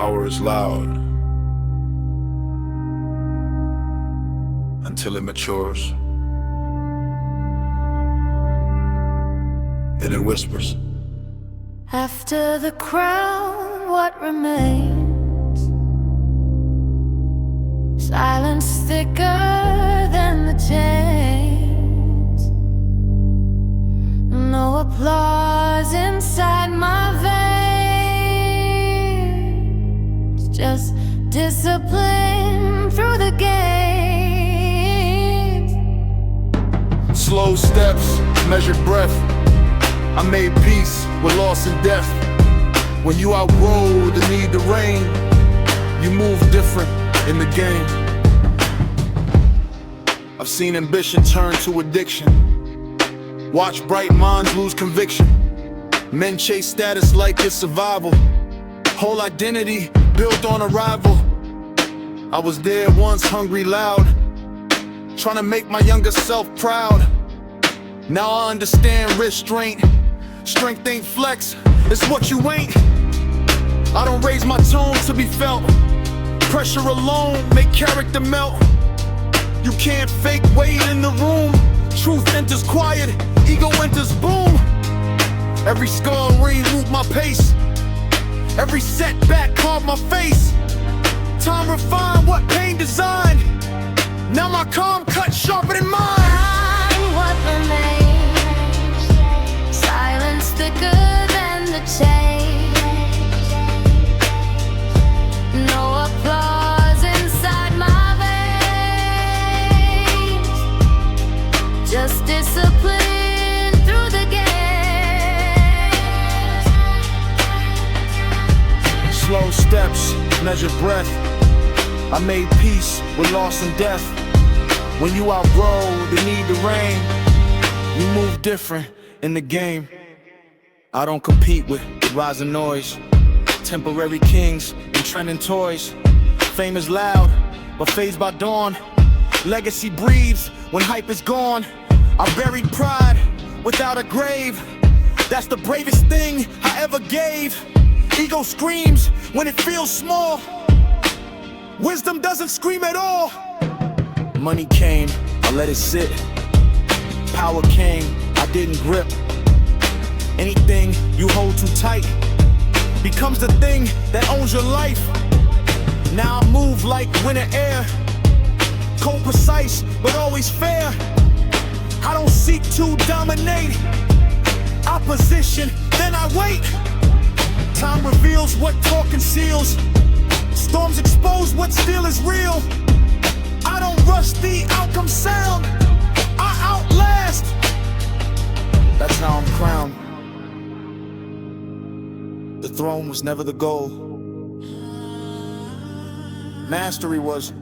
power is loud until it matures. Then it whispers. After the crown, what remains? Silence thicker than the chains. No applause inside my veins. Just discipline through the games. Slow steps, measured breath. I made peace with loss and death. When you outgrow the need to reign, you move different in the game. I've seen ambition turn to addiction. Watch bright minds lose conviction. Men chase status like it's survival. Whole identity built on arrival. I was there once, hungry, loud, trying to make my younger self proud. Now I understand restraint. Strength ain't flex, it's what you ain't. I don't raise my tone to be felt. Pressure alone make character melt. You can't fake weight in the room. Truth enters quiet, ego enters boom. Every scar reroute my pace. Every setback carved my face. Time refined what pain designed. Now my calm cut sharper than mine. What remains? Silence thicker than the chains. No applause inside my veins. Just discipline through the games. Slow steps, measured breath. I made peace with loss and death. When you outgrow the need to reign, you move different in the game. I don't compete with the rising noise. Temporary kings and trending toys. Fame is loud, but fades by dawn. Legacy breathes when hype is gone. I buried pride without a grave. That's the bravest thing I ever gave. Ego screams when it feels small. Wisdom doesn't scream at all. Money came, I let it sit. Power came, I didn't grip. Anything you hold too tight becomes the thing that owns your life. Now I move like winter air. Cold, precise, but always fair. I don't seek to dominate. Opposition, then I wait. Time reveals what talk conceals. Storms expose what still is real. I don't rush the outcome sound. I outlast. That's how I'm crowned. The throne was never the goal. Mastery was.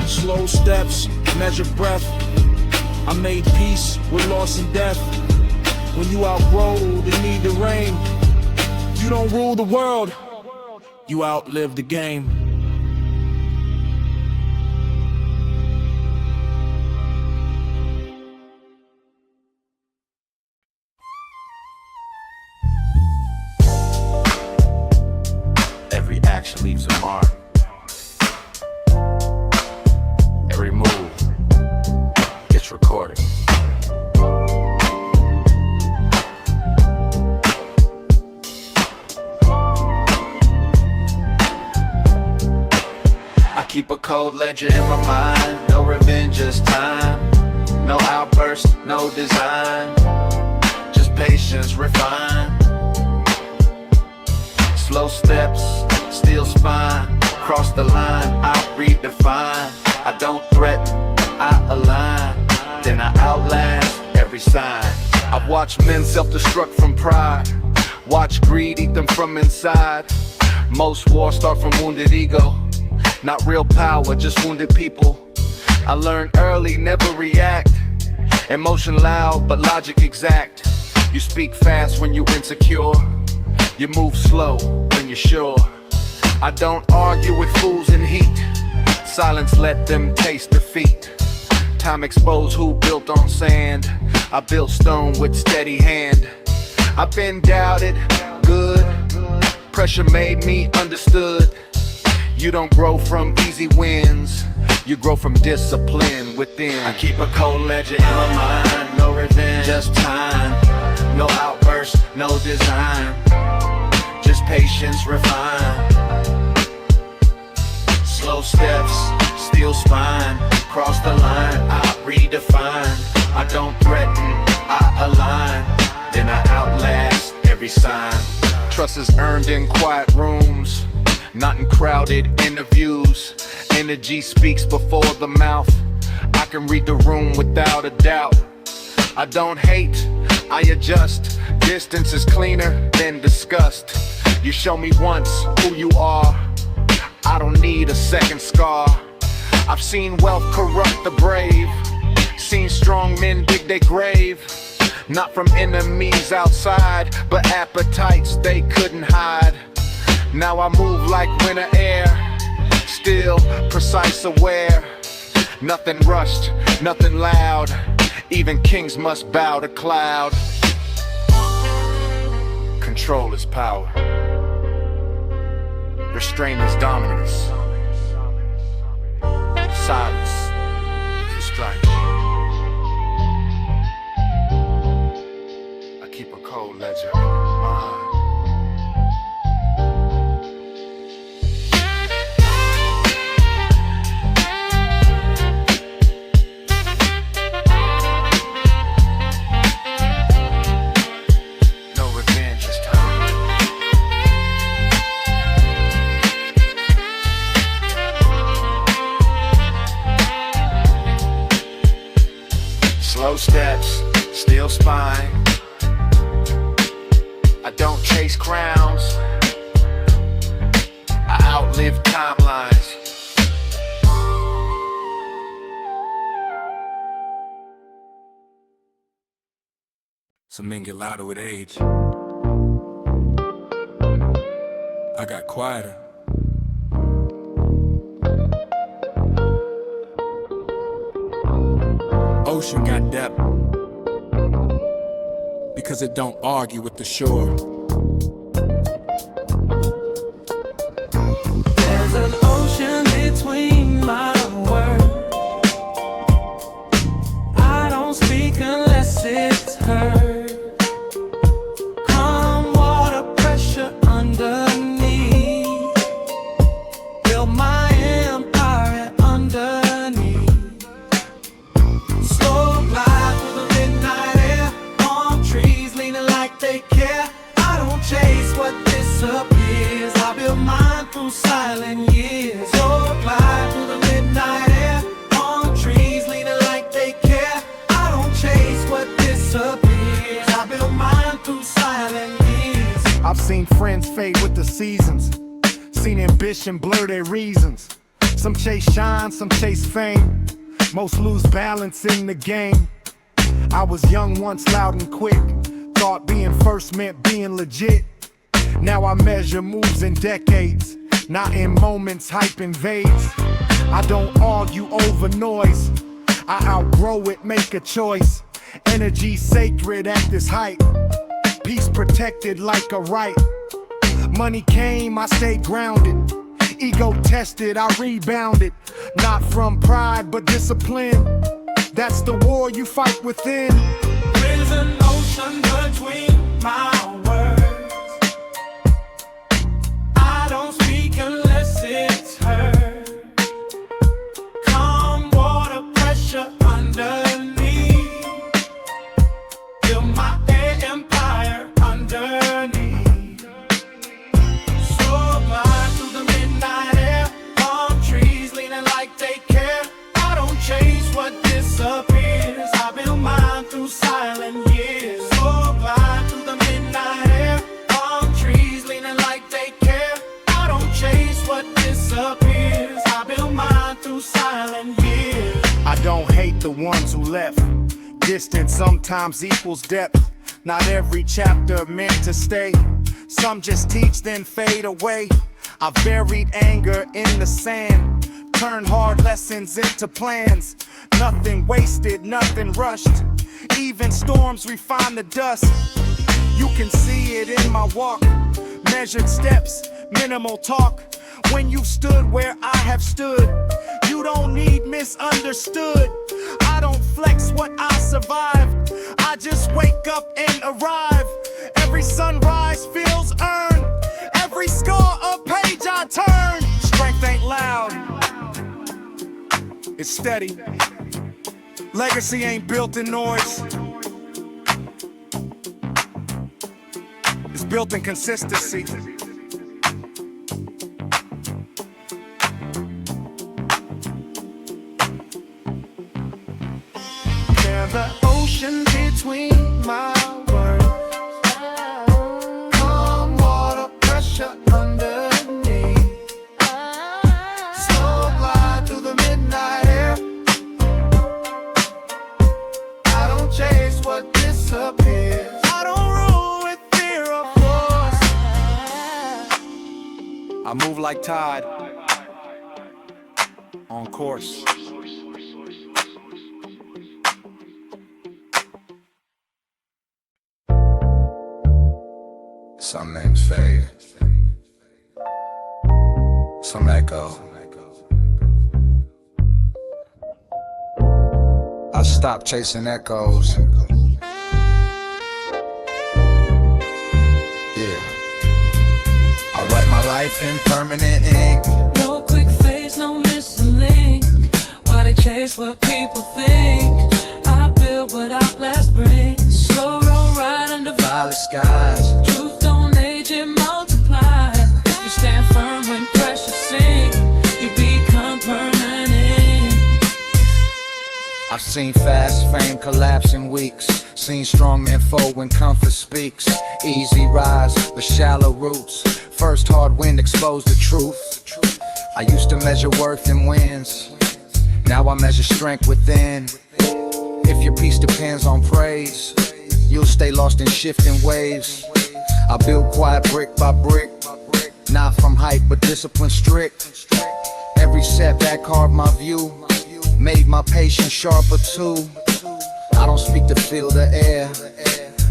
Slow steps, measured breath. I made peace with loss and death. When you outgrow the need to reign, you don't rule the world, you outlive the game. Every action leaves a mark. Every move gets recorded. I keep a cold ledger in my mind. No revenge, just time. No outburst, no design. Just patience refined. Slow steps, steel spine. Cross the line, I redefine. I don't threaten, I align. Then I outlast. every sign. I've watched men self-destruct from pride, watch greed eat them from inside. Most wars start from wounded ego, not real power, just wounded people. I learned early, never react. Emotion loud, but logic exact. You speak fast when you're insecure, you move slow when you're sure. I don't argue with fools in heat, silence let them taste defeat. Time exposed who built on sand, I built stone with steady hand. I've been doubted, good, pressure made me understood. You don't grow from easy wins, you grow from discipline within. I keep a cold ledger in my mind, no revenge, just time. No outburst, no design, just patience refined. Slow steps, steel spine, cross the line, I redefine. I don't threaten, I align, then I outlast every sign. Trust is earned in quiet rooms, not in crowded interviews. Energy speaks before the mouth, I can read the room without a doubt. I don't hate, I adjust, distance is cleaner than disgust. You show me once who you are, I don't need a second scar. I've seen wealth corrupt the brave, seen strong men dig their grave. Not from enemies outside, but appetites they couldn't hide. Now I move like winter air, still precise aware. Nothing rushed, nothing loud, even kings must bow to cloud. Control is power, restraint is dominance, silence is strife. I keep a cold ledger in my mind. Slow steps, steel spine. I don't chase crowns, I outlive timelines. Some men get louder with age. I got quieter. Ocean got depth because it don't argue with the shore. There's an ocean between my words. I don't speak unless it's heard. Calm water pressure underneath. Build my empire underneath. Slow glide through the midnight air. Palm trees leaning like they care. I don't chase what disappears, I build mine through silent years. Slow glide through the midnight air. Palm trees leaning like they care. I don't chase what disappears, I build mine through silent years. I've seen friends fade with the seasons, seen ambition blur their reasons. Some chase shine, some chase fame, most lose balance in the game. I was young once, loud and quick, thought being first meant being legit. Now I measure moves in decades, not in moments hype invades. I don't argue over noise, I outgrow it, make a choice. Energy sacred at this height, peace protected like a right. Money came, I stayed grounded, ego tested, I rebounded. Not from pride but discipline, that's the war you fight within. There's an ocean between my words. I don't speak unless it's heard. Calm water pressure underneath. Build my empire underneath. Slow glide through the midnight air. Palm trees leaning like they care. I don't chase what disappears, I build mine through silence. the ones who left. Distance sometimes equals depth. Not every chapter meant to stay. Some just teach then fade away. I buried anger in the sand, turned hard lessons into plans. Nothing wasted, nothing rushed. Even storms refine the dust. You can see it in my walk. Measured steps, minimal talk. When you've stood where I have stood, you don't need misunderstood. I don't flex what I survive. I just wake up and arrive. Every sunrise feels earned. Every score a page I turn. Strength ain't loud, it's steady. Legacy ain't built in noise, it's built in consistency. There's an ocean between my words. Calm water, pressure underneath. Slow glide through the midnight air. I don't chase what disappears. I don't rule with fear of force. I move like tide, on course. Some names fade, some echo. I stopped chasing echoes. Yeah, I write my life in permanent ink. No quick fades, no missing link. Why they chase what people think? I build what outlast brings. Slow roll ride under Violet skies. truth don't age, it multiplies. If you stand firm when pressure sinks, you become permanent. I've seen fast fame collapse in weeks. Seen strong men fold when comfort speaks. Easy rise, the shallow roots. First hard wind exposed the truth. I used to measure worth in wins. Now I measure strength within. If your peace depends on praise, you'll stay lost in shifting waves. I build quiet brick by brick, not from hype but discipline strict. Every setback carved my view, made my patience sharper too. I don't speak to fill the air,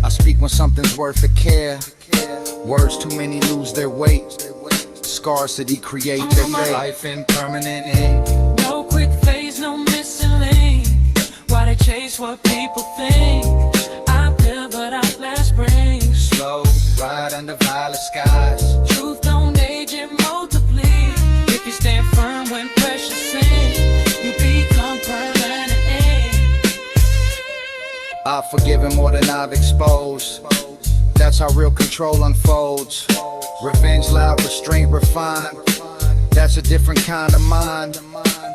I speak when something's worth a care. Words too many lose their weight, scarcity create their fate. Life in permanent ink. No quick fades, no missing link. Why they chase what people think? I build what outlast brings. Slow ride under violet skies. Truth don't age, it multiply. If you stand firm when pressure sinks, you become permanent. I've forgiven more than I've exposed. That's how real control unfolds. Revenge loud, restraint refined. That's a different kind of mind.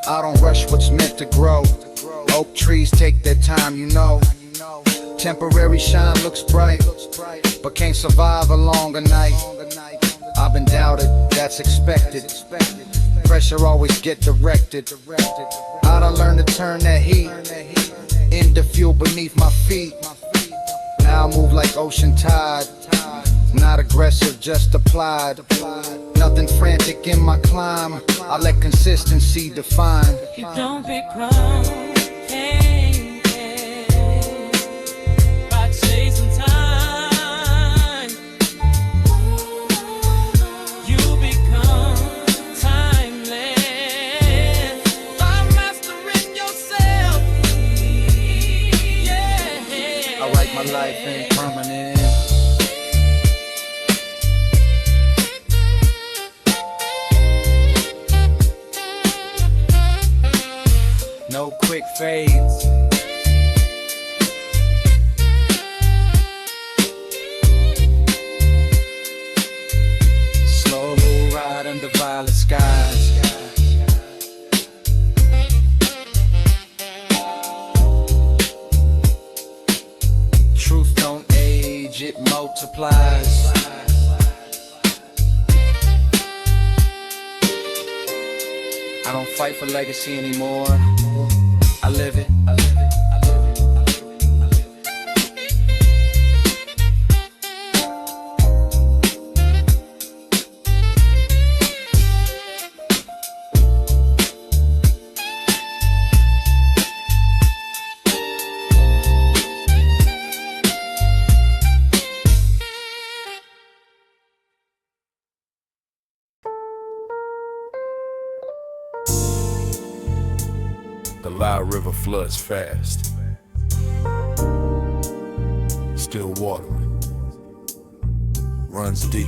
I don't rush what's meant to grow. Oak trees take their time, you know. Temporary shine looks bright, but can't survive a longer night. I've been doubted, that's expected. Pressure always get directed. I done learned to turn that heat into fuel beneath my feet. Now I move like ocean tide. Not aggressive, just applied. Nothing frantic in my climb. I let consistency define. You don't become king by chasing time. You become timeless by mastering yourself. Yeah, I write my life in permanent. No quick fades. Slow ride under violet skies. Truth don't age, it multiplies. I don't fight for legacy anymore. I live it, I live it, I live it. The Low River floods fast, still water, runs deep.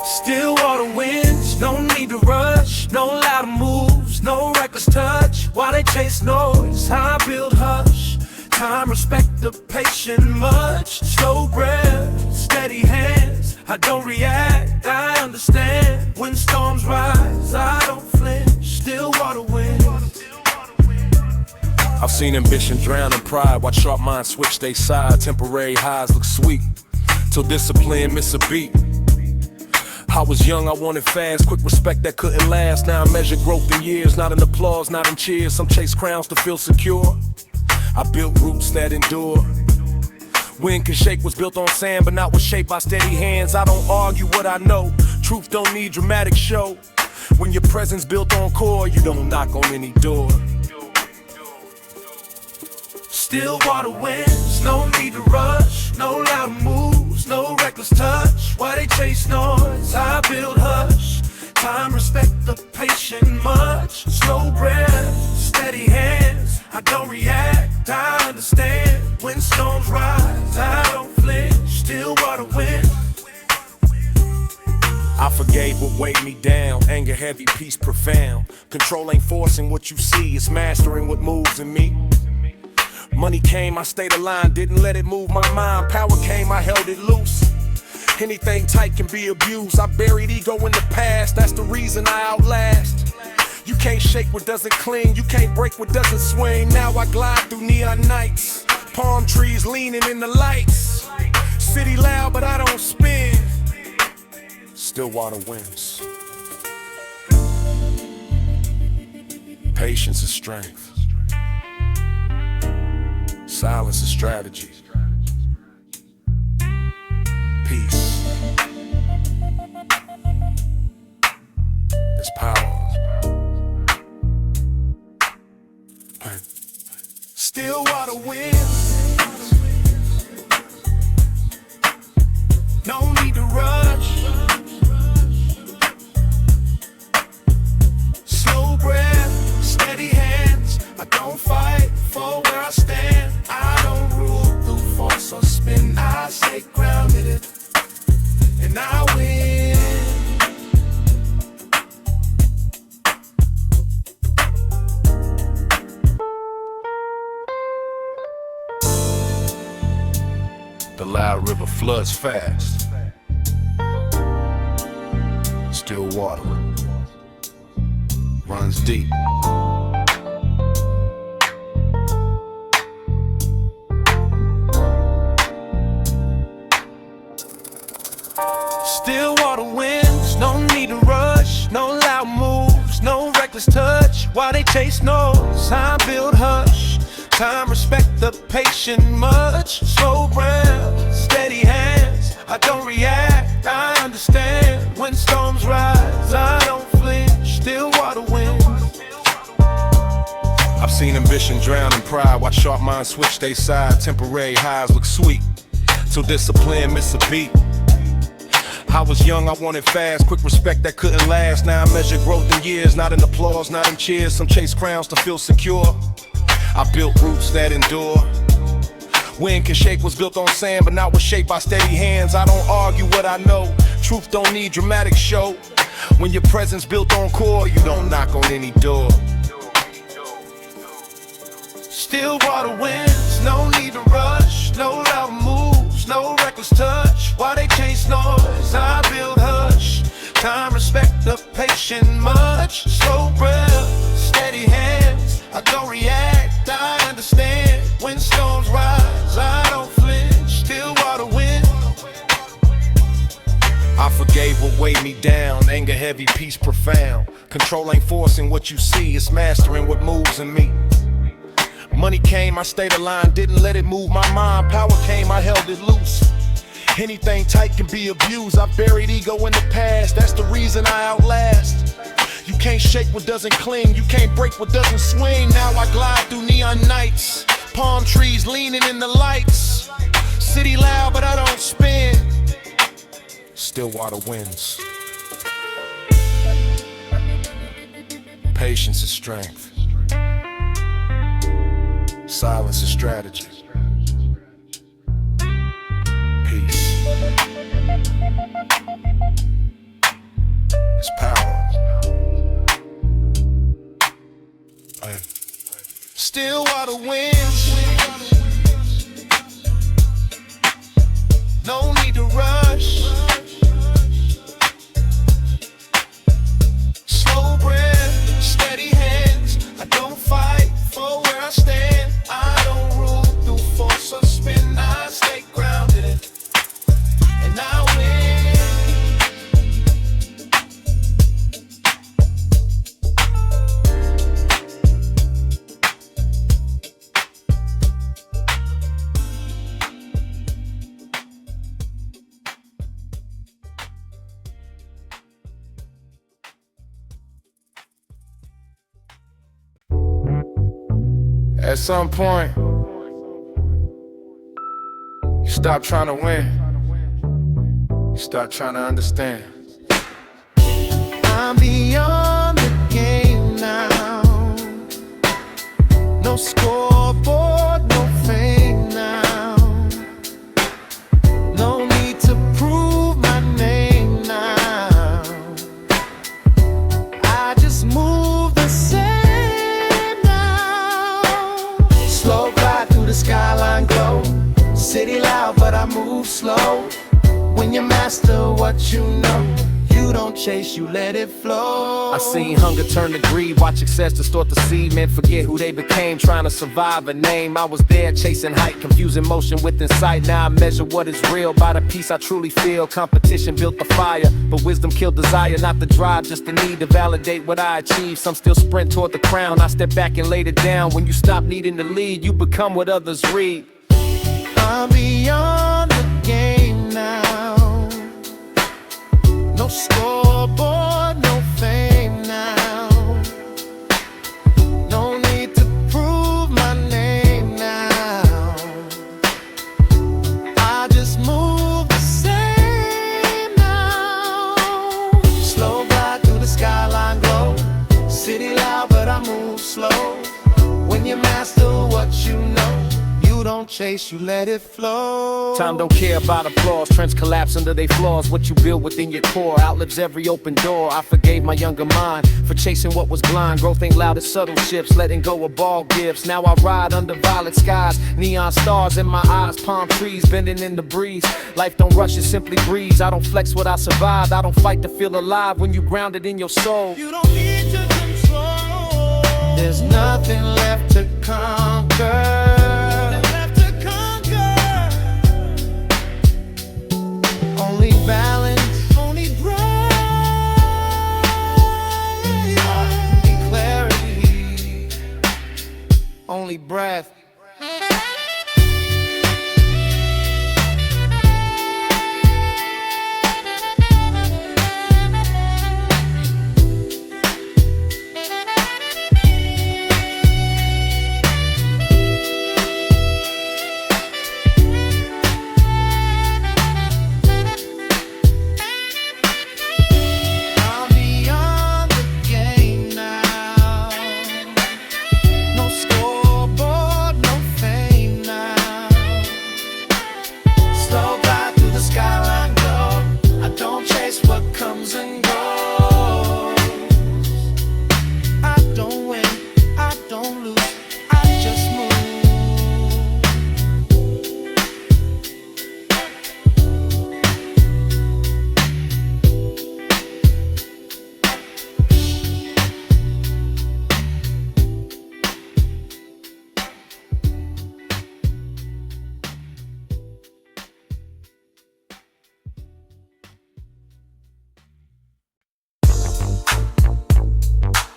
Still water winds, no need to rush, no loud moves, no reckless touch. While they chase noise, I build hush. Time, respect the patient much. Slow breath, steady hands. I don't react, I understand. When storms rise, I don't flinch. Still water winds. I've seen ambition drown in pride, watch sharp minds switch they side. Temporary highs look sweet, till discipline miss a beat. I was young, I wanted fast, quick respect that couldn't last. Now I measure growth in years, not in applause, not in cheers. Some chase crowns to feel secure. I built roots that endure. Wind can shake what's built on sand, but not what's shaped by steady hands. I don't argue what I know. Truth don't need dramatic show. When your presence built on core, you don't knock on any door. Still water winds, no need to rush, no loud moves, no reckless touch. While they chase noise, I build hush. Time, respect the patient much. Slow breath, steady hands. I don't react, I understand. When storms rise, I don't flinch. Still water winds. I forgave what weighed me down. Anger heavy, peace profound. Control ain't forcing what you see, it's mastering what moves in me. Money came, I stayed aligned, didn't let it move my mind. Power came, I held it loose. Anything tight can be abused. I buried ego in the past, that's the reason I outlast. You can't shake what doesn't cling, you can't break what doesn't swing. Now I glide through neon nights, palm trees leaning in the lights. City loud, but I don't spin. Still water wins. Patience is strength. Silence is strategy. Peace is power. Still water winds. No need to rush. Slow breath, steady hands. I don't fight for where I stand. I don't rule through force or spin. I stay grounded and I win. The Low River floods fast. Still water runs deep. Still water winds, no need to rush, no loud moves, no reckless touch. While they chase noise, I build hush. Time, respect the patient much. Slow breath, steady hands. I don't react, I understand. When storms rise, I don't flinch. Still water winds. I've seen ambition drown in pride, watch sharp minds switch they side. Temporary highs look sweet, till discipline miss a beat. I was young, I wanted fast, quick respect that couldn't last. Now I measure growth in years, not in applause, not in cheers. Some chase crowns to feel secure. I built roots that endure. Wind can shake what's built on sand, but not what's shaped by steady hands. I don't argue what I know. Truth don't need dramatic show. When your presence built on core, you don't knock on any door. Still water winds, no need to rush, no loud moves, no reckless touch. While they chase noise, I build hush. Time, respect the patient much. Slow breath, steady hands. I don't react, I understand. When storms rise, I don't flinch. Still water winds. forgave what weighed me down. Anger heavy, peace profound. Control ain't forcing what you see, it's mastering what moves in me. Money came, I stayed aligned, didn't let it move my mind. Power came, I held it loose. Anything tight can be abused. I buried ego in the past, that's the reason I outlast. You can't shake what doesn't cling, you can't break what doesn't swing. Now I glide through neon nights, palm trees leaning in the lights. City loud, but I don't spin. Stillwater winds. Patience is strength. Silence is strategy. Peace. It's power. Stillwater winds. No need to rush. Slow breath, steady hands. I don't fight for where I stand. I don't rule through force or spin. I stay grounded and I win. At some point, you stop trying to win. You start trying to understand. I'm beyond the game now. No scoreboard, no fame now. No need to prove my name now. I just move the same. Slow glide through the skyline glow. City loud, but I move slow. When you master what you know, you don't chase, you let it flow. I seen hunger turn to greed, watch success distort the seed. Men forget who they became, trying to survive a name. I was there chasing height, confusing motion with insight. Now I measure what is real by the peace I truly feel. Competition built the fire, but wisdom killed desire. Not the drive, just the need to validate what I achieve. Some still sprint toward the crown, I step back and laid it down. When you stop needing to lead, you become what others read. I'm beyond the game now. No scoreboard, no fame now. No need to prove my name now. I just move the same now. Slow glide through the skyline glow. City loud, but I move slow. When you master what you know, you don't chase, you let it flow. Time don't care about applause. Trends collapse under their flaws. What you build within your core outlives every open door. I forgave my younger mind for chasing what was blind. Growth ain't loud as subtle ships, letting go of ball gifts. Now I ride under violet skies, neon stars in my eyes, palm trees bending in the breeze. Life don't rush, it simply breeze. I don't flex what I survived. I don't fight to feel alive when you grounded in your soul. You don't need to control. There's nothing left to conquer. Only balance, only breath, only clarity, only breath.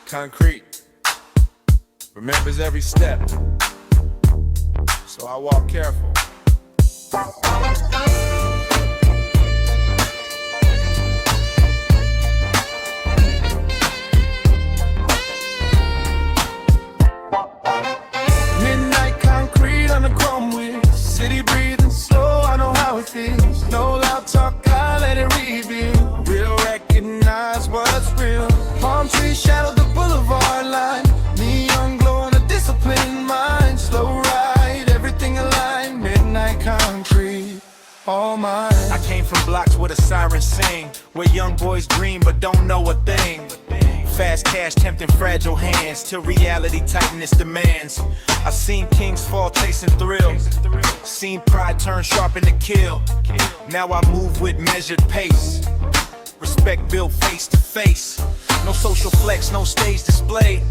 Concrete remembers every step, so I walk careful. Midnight concrete on the chrome wheel. City breathing slow, I know how it feels. No loud talk, I let it reveal. Real recognize what's real. Palm trees shadow the boulevard line. Neon glow on a disciplined mind. Slow ride, everything aligned. Midnight concrete, all mine. I came from blocks where the sirens sing, where young boys dream but don't know a thing. Fast cash tempting fragile hands till reality tighten its demands. I've seen kings fall chasing thrills, seen pride turn sharp in the kill. Now I move with measured pace, respect built face to face. No social flex, no stage display,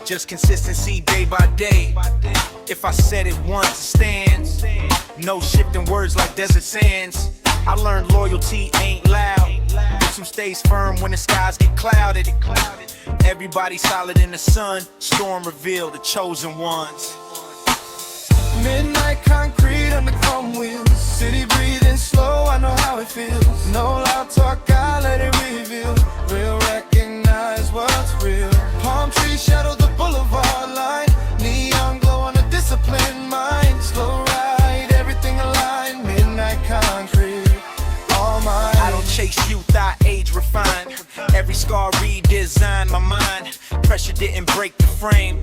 just consistency day by day. If I said it once, it stands. No shifting words like desert sands. I learned loyalty ain't loud, it's who stays firm when the skies get clouded. Everybody solid in the sun, storm reveal the chosen ones. Midnight concrete on the chrome wheels. City breathing slow, I know how it feels. No loud talk, I let it reveal. Real recognize what's real. Palm trees shadow the boulevard line. Neon glow on a disciplined mind. Slow ride, everything aligned. Midnight concrete, all mine. I don't chase youth, I age refine. Every scar redesign my mind. Pressure didn't break the frame,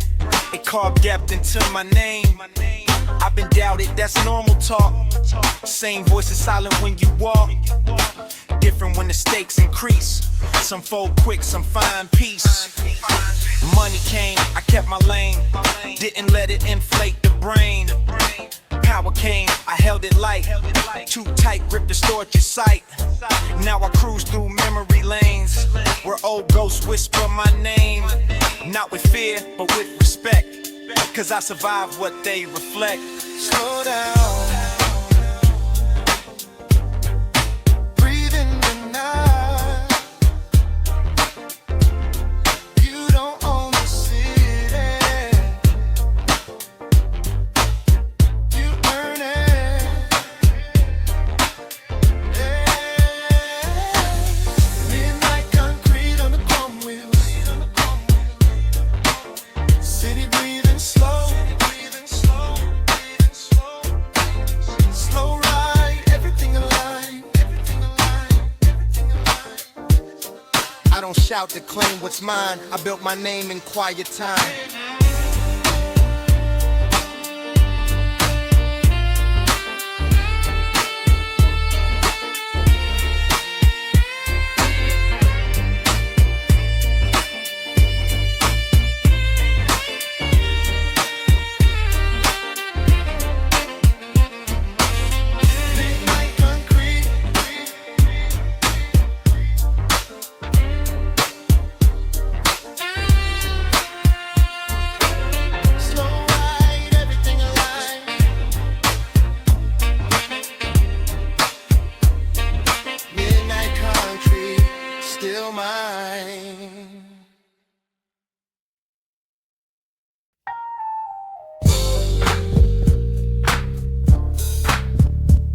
it carved depth into my name. I've been doubted, that's normal talk. Same voice is silent when you walk. Different when the stakes increase. Some fold quick, some find peace. Money came, I kept my lane. Didn't let it inflate the brain. Power came, I held it light. Too tight, grip distort your sight. Now I cruise through memory lanes where old ghosts whisper my name. Not with fear, but with respect, cause I survive what they reflect. Slow down, breathe in the night. You don't own the city, you earn it. Yeah. Midnight concrete on the chrome wheels. City breathing slow. Slow ride, everything aligned. I don't shout to claim what's mine. I built my name in quiet time.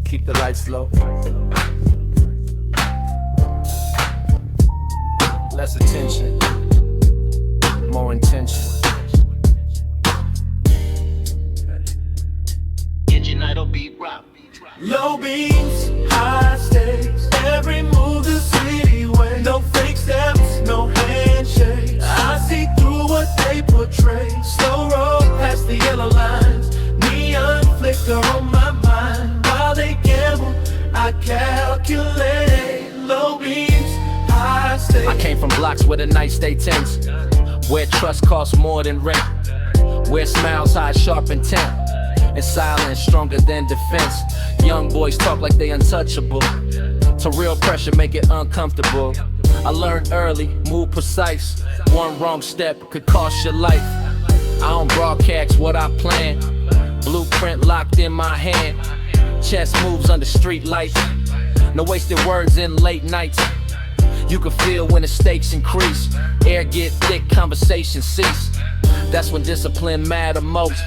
Keep the lights low. Less attention, more intention. Engine idle beat rock. Low beams, high stakes. Every move the city way. No fake steps, no handshakes. I see through what they portray. Slow roll past the yellow lines. Neon flicker on my mind. While they gamble, I calculate. Low beams, high stakes. I came from blocks where the nights stay tense, where trust costs more than rent, where smiles hide sharp intent, and silence stronger than defense. Young boys talk like they untouchable, to real pressure make it uncomfortable. I learned early, move precise. One wrong step could cost your life. I don't broadcast what I plan. Blueprint locked in my hand. Chess moves under street lights. No wasted words in late nights. You can feel when the stakes increase. Air get thick, conversations cease. That's when discipline matter most.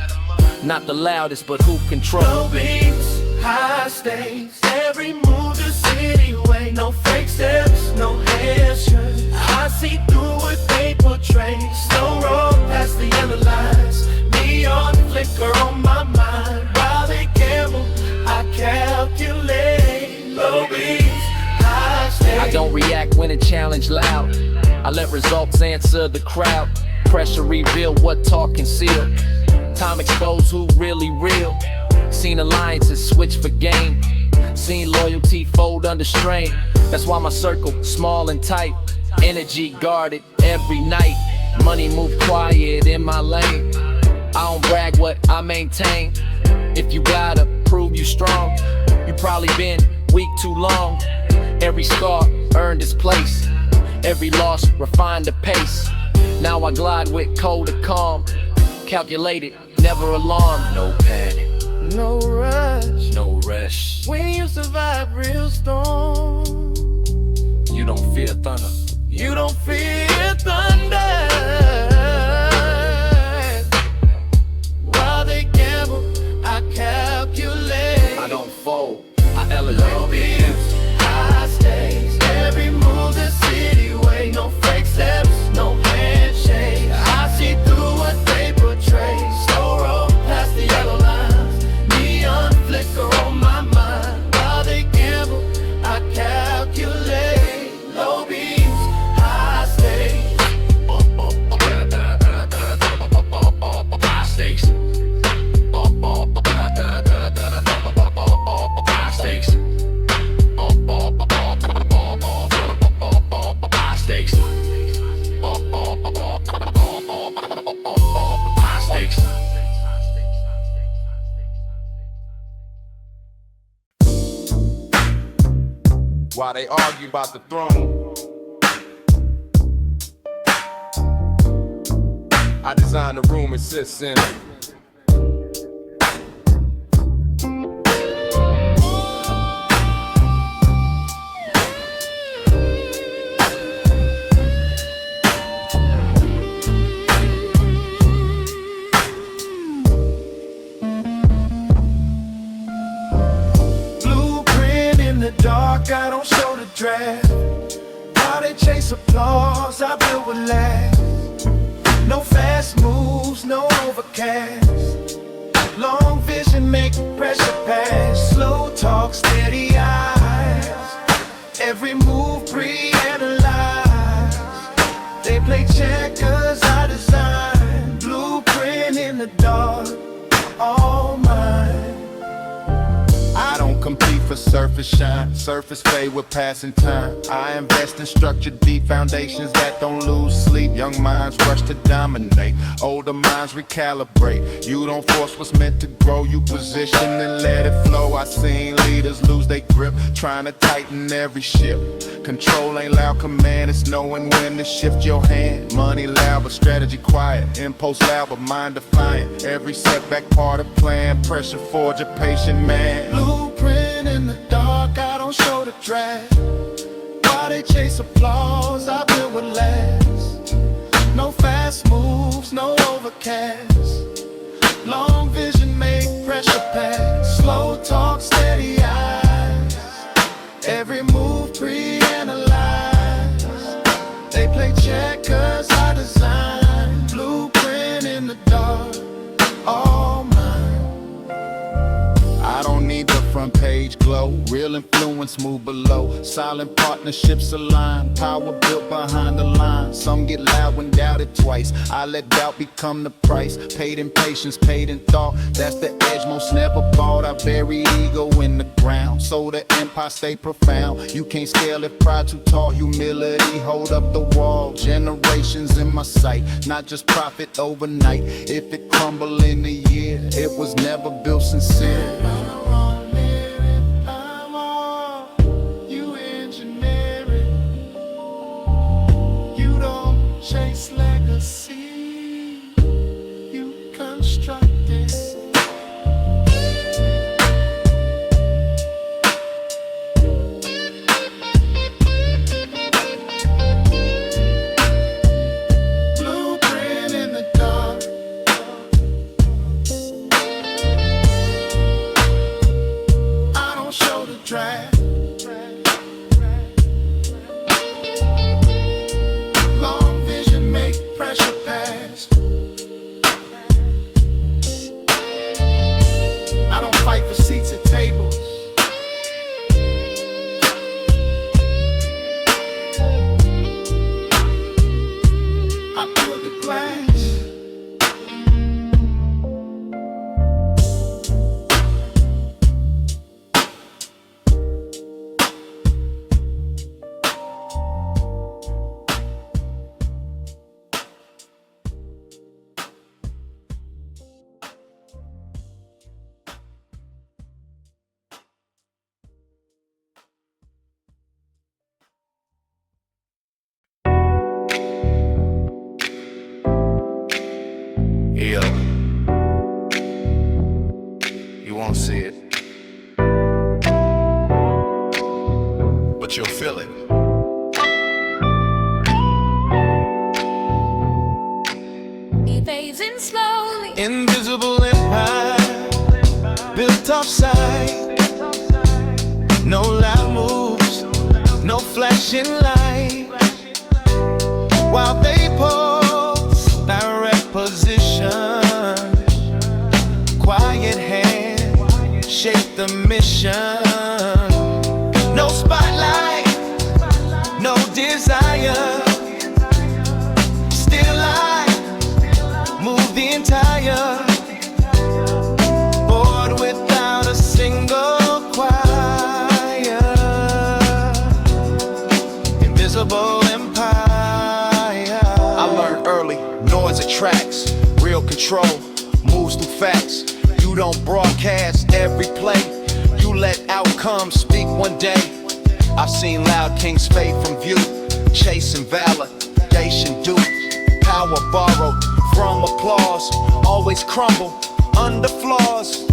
Not the loudest, but who controls. No beats, high stakes. Every move the city way. No fake steps, no handshakes. I see through what they portray. Slow roll past the yellow lines. Neon flicker on my mind. While they gamble, I calculate. Low beats, high stakes. I don't react when a challenge loud. I let results answer the crowd. Pressure reveal what talk conceal. Time expose who really real. Seen alliances switch for game. Seen loyalty fold under strain. That's why my circle small and tight. Energy guarded every night. Money move quiet in my lane. I don't brag what I maintain. If you gotta prove you strong, you probably been weak too long. Every scar earned its place. Every loss refined the pace. Now I glide with cold and calm. Calculated, never alarmed. No panic, No rush, no rush. when you survive real storm. You don't fear thunder. You don't fear thunder. While they gamble, I calculate. I don't fold, I elevate. Low beats, high stakes. Every move the city way. No fake steps, no handshake. I see through what they portray. Slow roll past the yellow lines. Neon flicker on my mind. While they gamble, I calculate. Low beats, high stakes. High stakes. High stakes. High stakes. High stakes. While they argue about the throne, I designed a room it sits in. Blueprint in the dark, I don't show the draft. While they chase applause, I build what lasts. No fast moves, no overcast. Long vision make pressure pass. Slow talk, steady eyes. Every move pre-analyzed. They play checkers, I design. Blueprint in the dark, all mine. I don't compete for surface shine, surface fade with passing time. I invest in structured deep foundations that don't lose sleep. Young minds rush to dominate, older minds recalibrate. You don't force what's meant to grow, you position and let it flow. I seen leaders lose their grip, trying to tighten every ship. Control ain't loud command, it's knowing when to shift your hand. Money loud but strategy quiet, impulse loud but mind defiant. Every setback part of plan, pressure forge a patient man. Blueprint in the dark, I don't show the draft. While they chase applause, I build what lasts. No fast moves, no overcast. Long vision make pressure pass. Slow talk, steady eyes. Every move pre-analyzed. They play checkers, I design. Blueprint in the dark, all mine. I don't need the front page glow, real influence move below. Silent partnerships align, power built behind the line. Some get loud when doubted twice, I let doubt become the price. Paid in patience, paid in thought, that's the edge most never bought. I bury ego in the ground, so the empire stay profound. You can't scale if pride too tall, humility hold up the wall. Generations in my sight, not just profit overnight. If it crumble in a year, it was never built sincere. Chase legacy, you construct it. but you'll feel it. Phasing slowly. Invisible empire, built off sight. No loud moves, no flashing light. While they pose, direct position. Quiet hand, shape the mission. No spotlight, no desire. Still I move the entire board without a single choir. Invisible empire. I learned early, noise attracts, real control moves through facts. You don't broadcast every play, you let outcomes speak one day. I've seen loud kings fade from view, chasing validation due. Power borrowed from applause, always crumble under flaws.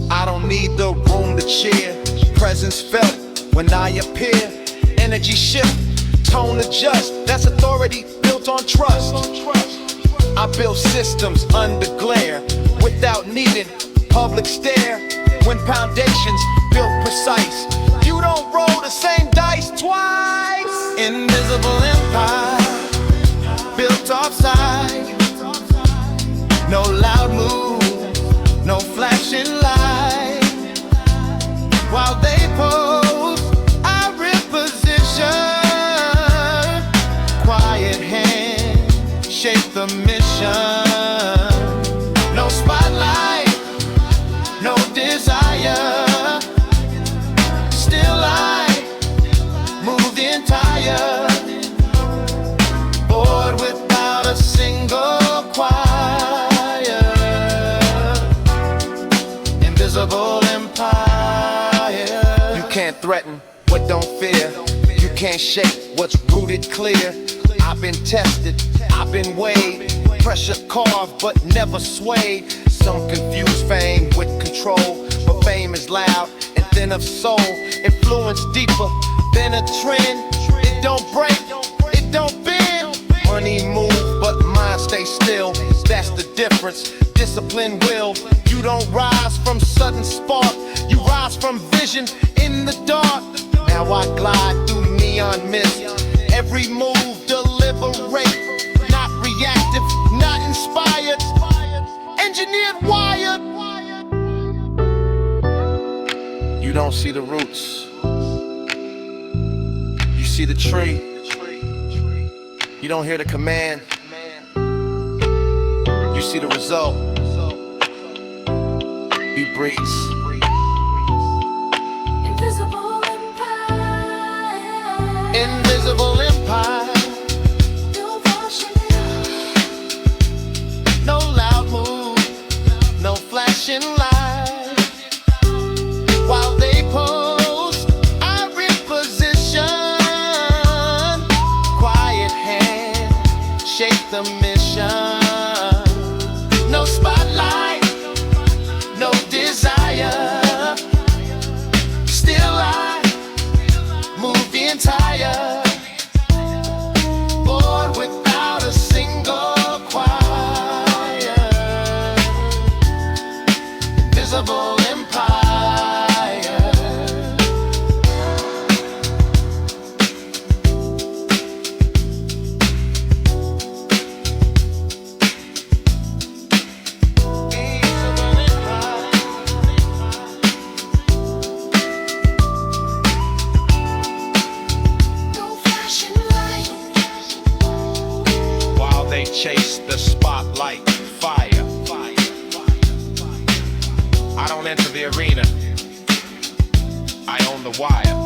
I don't need the room to cheer, presence felt when I appear. Energy shift, tone adjust, that's authority built on trust. I build systems under glare, without needing public stare. When foundations built precise, you don't roll the same dice twice. Invisible empire, built off sight. No loud move, no flashing light. While they pose, I reposition. Quiet hand, shape the mission. No spotlight, no desire. Still I move the entire board without a single choir. Invisible empire. You can't threaten what don't fear, you can't shake what's rooted clear. I've been tested, I've been weighed, pressure carved but never swayed. Some confuse fame with control, but fame is loud and thin of soul. Influence deeper than a trend. It don't break, it don't bend. Money move, but mind stay still. That's the difference. Discipline will. You don't rise from sudden spark, you rise from vision in the dark. Now I glide through neon mist. Every move deliberate, not reactive, not inspired. Engineered, wired. You don't see the roots, you see the tree. You don't hear the command, you see the result. Be breeze. Invisible empire. Invisible empire. No loud move, no flashing light. While they pose, I reposition. Quiet hand, shape the mission. No spotlight, no desire. Still I move the entire board without a single choir. Invisible empire. While they chase the spotlight, fire. I don't enter the arena, I own the wire.